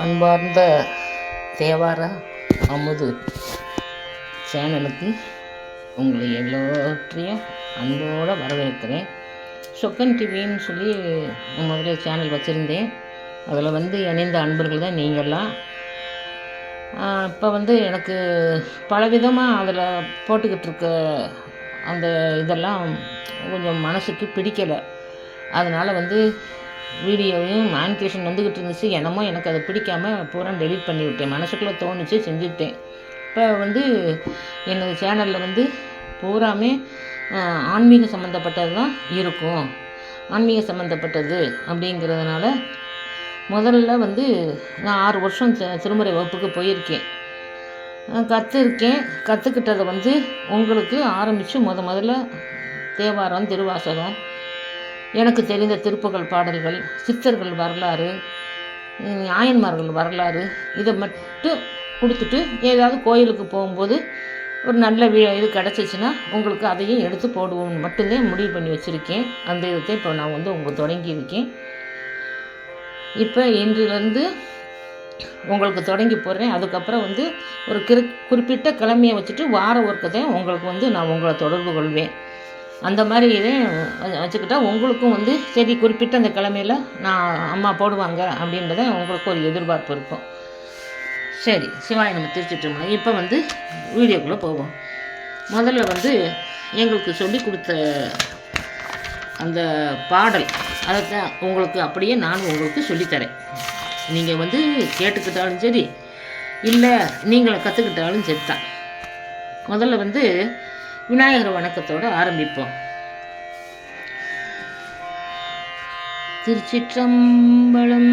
அன்பார்ந்த தேவார அமுது சேனலுக்கு உங்களை எல்லோற்றையும் அன்போடு வரவேற்கிறேன். சொக்கன் டிவின்னு சொல்லி முதல்ல சேனல் வச்சுருந்தேன். அதில் இணைந்த அன்பர்கள் தான் நீங்கள்லாம். இப்போ எனக்கு பலவிதமாக அதில் போட்டுக்கிட்டு இருக்க அந்த இதெல்லாம் கொஞ்சம் மனசுக்கு பிடிக்கலை. அதனால் வீடியோவையும் மானிட்டேஷன் வந்துக்கிட்டு இருந்துச்சு. என்னமோ எனக்கு அதை பிடிக்காமல் பூரா டெலிட் பண்ணி விட்டேன். மனசுக்குள்ளே தோணுச்சு, செஞ்சுட்டேன். இப்போ என்னோடய சேனலில் பூராமே ஆன்மீக சம்மந்தப்பட்டது தான் இருக்கும். ஆன்மீக சம்மந்தப்பட்டது அப்படிங்கிறதுனால முதல்ல நான் 6 வருஷம் திருமுறை வகுப்புக்கு போயிருக்கேன், கற்றுக்கிட்டதை உங்களுக்கு ஆரம்பித்து முதல்ல தேவாரம், திருவாசகம், எனக்கு தெரிந்த திருப்புகழ் பாடல்கள், சித்தர்கள் வரலாறு, ஆயன்மார்கள் வரலாறு, இதை மட்டும் கொடுத்துட்டு ஏதாவது கோயிலுக்கு போகும்போது ஒரு நல்ல இது கிடச்சிச்சின்னா உங்களுக்கு அதையும் எடுத்து போடுவோம்னு மட்டும்தான் முடிவு பண்ணி வச்சுருக்கேன். அந்த இதை இப்போ நான் உங்களுக்கு தொடங்கியிருக்கேன். இப்போ இன்றிலிருந்து உங்களுக்கு தொடங்கி போடுறேன். அதுக்கப்புறம் ஒரு குறிப்பிட்ட கிழமையை வச்சுட்டு வார ஒர்க்கத்தையும் உங்களுக்கு நான் உங்களை தொடர்பு கொள்வேன். அந்த மாதிரி இதை வச்சுக்கிட்டா உங்களுக்கும் சரி குறிப்பிட்ட அந்த கிழமையில் நான் அம்மா போடுவாங்க அப்படின்றத உங்களுக்கு ஒரு எதிர்பார்ப்பு இருக்கும். சரி, சிவாய நம்ம திருச்சிட்டோம்னா இப்போ வீடியோக்குள்ளே போவோம். முதல்ல எங்களுக்கு சொல்லி கொடுத்த அந்த பாடல் அதைத்தான் உங்களுக்கு அப்படியே நான் உங்களுக்கு சொல்லித்தரேன். நீங்கள் கேட்டுக்கிட்டாலும் சரி, இல்லை நீங்களை கற்றுக்கிட்டாலும் சரி தான். முதல்ல விநாயகர் வணக்கத்தோடு ஆரம்பிப்போம். திருச்சிற்றம்பலம்.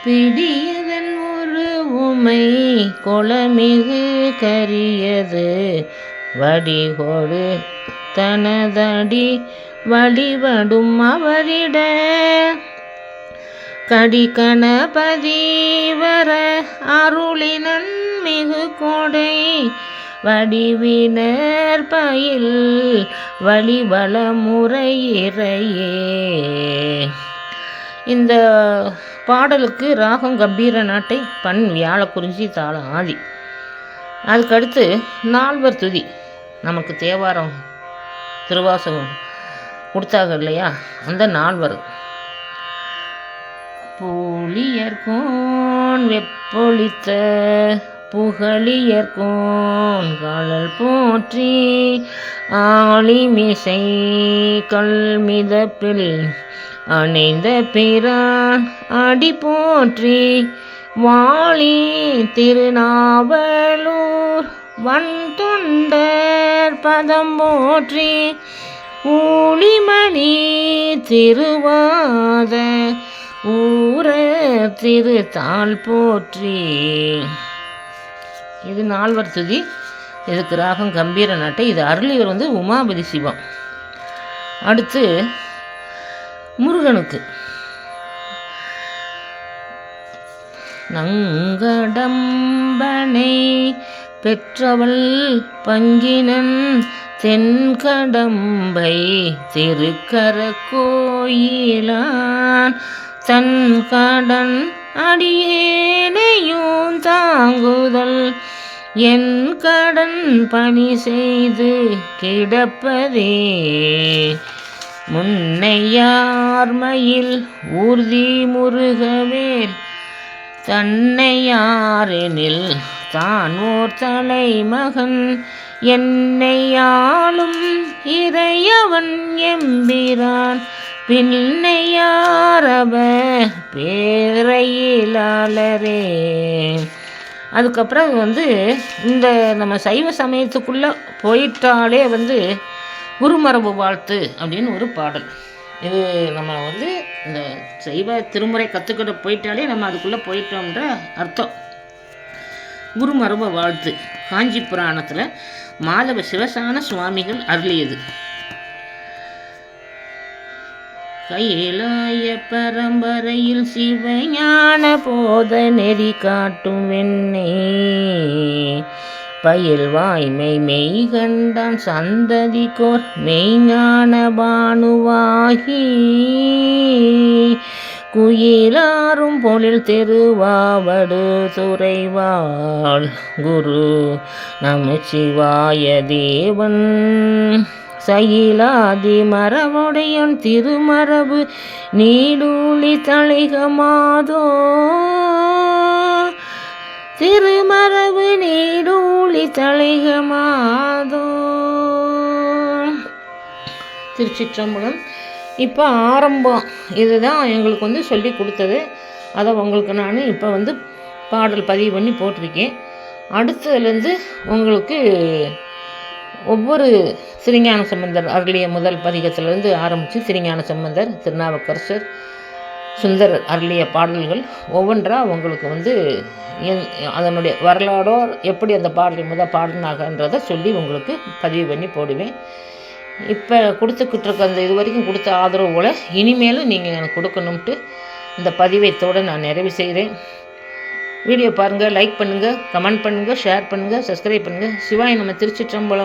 பிடியதன் ஒரு உமை கொளமிகு கரியது வடிகொடு தனதடி வழிபடும் அவரிட கடிகணபதி வர அருளினன் மிகு கோடை வடிவினர் பயில் வழிவள முறையிறையே. இந்த பாடலுக்கு ராகம் கம்பீர நாட்டை, பண் வியாழக்குறிஞ்சி, தாளம் ஆதி. அதுக்கடுத்து 4 துதி. நமக்கு தேவாரம், திருவாசகம் கொடுத்தாங்க இல்லையா, அந்த 4 பூலியர்கோன் வெப்பொழித்த புகழியர்கோன் காலல் போற்றி ஆளிமிசை கல்மிதப்பில் அணைந்த பிரான் அடி போற்றி வாழி திருநாவலூர் வன் தொண்டர் பதம் போற்றி ஊழிமணி திருவாத ஊர திருத்தாள் போற்றி. இது 4 துதி. இதுக்கு ராகம் கம்பீர நாட்டை. இது அருளியவர் உமாபதி சிவம். அடுத்து முருகனுக்கு நங்கடம்பனை பெற்றவள் பங்கினன் தென்கடம்பை திருக்கர கோயிலான் தன் கடன் அடியேனையும் தாங்குதல் என் கடன் பணி செய்து கிடப்பதே முன்னையார்மையில் ஊர்தி முருகவேல் தன்னையாரெனில் தான் ஓர் தலைமகன் என்னையாளும் இறையவன் எம்பிரான் பின்னையாரவ பேரையிலாளரே. அதுக்கப்புறம் இந்த நம்ம சைவ சமயத்துக்குள்ளே போயிட்டாலே குருமரபு வாழ்த்து அப்படின்னு ஒரு பாடல். இது நம்ம இந்த சைவ திருமுறை கற்றுக்கிட்ட போயிட்டாலே நம்ம அதுக்குள்ளே போயிட்டோம்ன்ற அர்த்தம். குருமரபு வாழ்த்து காஞ்சி புராணத்தில் மாதவ சிவசான சுவாமிகள் அருளியது. கையிலாய பரம்பரையில் சிவஞான போத நெறி காட்டும் வெண்ணே பயில் வாய்மை மெய் கண்டான் சந்ததிக்கோர் மெய்ஞான பானுவாகி குயிலாரும் பொழில் திருவாவடு துறைவாள் குரு நமச்சிவாய தேவன் சயிலாதி மரபுடையன் திருமரபு நீடூழி தழைகமாதோ திருமரபு நீடூழி தழைகமாதோ. திருச்சிற்றம்பலம். இப்போ ஆரம்பம் இதுதான் எங்களுக்கு வந்து சொல்லி கொடுத்தது. அதை உங்களுக்கு நான் இப்போ வந்து பாடல் பதிவு பண்ணி போட்டிருக்கேன். அடுத்ததுலேருந்து உங்களுக்கு ஒவ்வொரு திருஞான சம்பந்தர் அருளிய முதல் பதிகத்திலிருந்து ஆரம்பித்து திருஞான சம்பந்தர், திருநாவுக்கரசர், சுந்தரர் அருளிய பாடல்கள் ஒவ்வொன்றாக உங்களுக்கு வந்து அதனுடைய வரலாறோ எப்படி அந்த பாடல் பாடினாகன்றதை சொல்லி உங்களுக்கு பதிவு பண்ணி போடுவேன். இப்போ கொடுத்துக்கிட்டு இருக்க அந்த இது வரைக்கும் கொடுத்த ஆதரவு போல் இனிமேலும் நீங்கள் எனக்கு கொடுக்கணும்ட்டு இந்த பதிவைத்தோடு நான் நிறைவு செய்கிறேன். வீடியோ பாருங்கள், லைக் பண்ணுங்கள், கமெண்ட் பண்ணுங்கள், ஷேர் பண்ணுங்கள், சப்ஸ்கிரைப் பண்ணுங்கள். சிவாய நம்ம திருச்சிற்றம்பலம்.